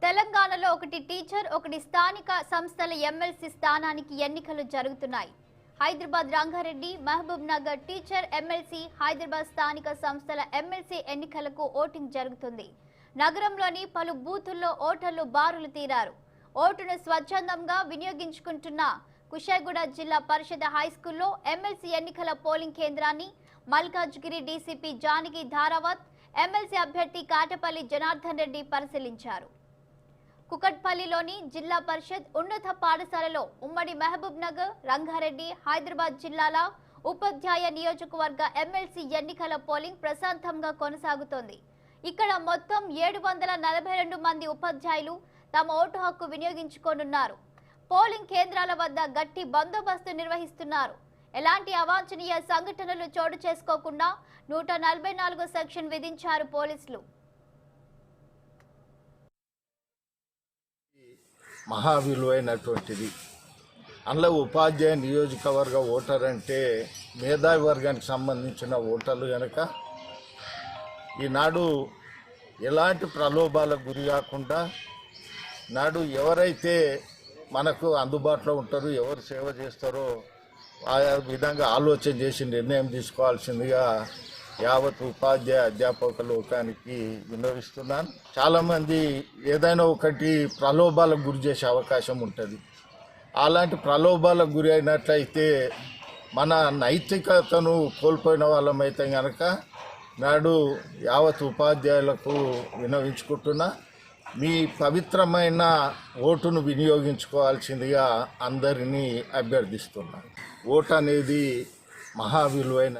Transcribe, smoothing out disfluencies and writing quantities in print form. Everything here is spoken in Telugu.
తెలంగాణలో ఒకటి టీచర్ ఒకటి స్థానిక సంస్థల ఎమ్మెల్సీ స్థానానికి ఎన్నికలు జరుగుతున్నాయి. హైదరాబాద్ రంగారెడ్డి, మహబూబ్ నగర్ టీచర్ ఎమ్మెల్సీ, హైదరాబాద్ స్థానిక సంస్థల ఎమ్మెల్సీ ఎన్నికలకు ఓటింగ్ జరుగుతుంది. నగరంలోని పలు బూతుల్లో ఓటర్లు బారులు తీరారు. ఓటును స్వచ్ఛందంగా వినియోగించుకుంటున్న కుషాయిగూడ జిల్లా పరిషత్ హైస్కూల్లో ఎమ్మెల్సీ ఎన్నికల పోలింగ్ కేంద్రాన్ని మల్కాజ్గిరి డీసీపీ జానకి ధారావత్, ఎమ్మెల్సీ అభ్యర్థి కాటపల్లి జనార్దన్ రెడ్డి పరిశీలించారు. కుకట్పల్లిలోని జిల్లా పరిషత్ ఉన్నత పాఠశాలలో ఉమ్మడి మహబూబ్ నగర్, రంగారెడ్డి, హైదరాబాద్ జిల్లాల ఉపాధ్యాయ నియోజకవర్గ ఎమ్మెల్సీ ఎన్నికల పోలింగ్ ప్రశాంతంగా కొనసాగుతోంది. ఇక్కడ మొత్తం 742 మంది ఉపాధ్యాయులు తమ ఓటు హక్కు వినియోగించుకోనున్నారు. పోలింగ్ కేంద్రాల వద్ద గట్టి బందోబస్తు నిర్వహిస్తున్నారు. ఎలాంటి అవాంఛనీయ సంఘటనలు చోటు చేసుకోకుండా 144 సెక్షన్ విధించారు పోలీసులు. మహా విలువైనటువంటిది. అందులో ఉపాధ్యాయ నియోజకవర్గ ఓటర్ అంటే మేధావి వర్గానికి సంబంధించిన ఓటర్లు కనుక ఈనాడు ఎలాంటి ప్రలోభాలకు గురి కాకుండా నాడు ఎవరైతే మనకు అందుబాటులో ఉంటారో, ఎవరు సేవ చేస్తారో ఆ విధంగా ఆలోచన చేసి నిర్ణయం తీసుకోవాల్సిందిగా యావత్ ఉపాధ్యాయ అధ్యాపక లోకానికి విన్నవిస్తున్నాను. చాలామంది ఏదైనా ఒకటి ప్రలోభాలకు గురి చేసే అవకాశం ఉంటుంది. అలాంటి ప్రలోభాలకు గురి అయినట్లయితే మన నైతికతను కోల్పోయిన వాళ్ళమైతే కనుక నాడు యావత్ ఉపాధ్యాయులకు విన్నవించుకుంటున్నా, మీ పవిత్రమైన ఓటును వినియోగించుకోవాల్సిందిగా అందరినీ అభ్యర్థిస్తున్నాను. ఓటు అనేది మహా విలువైన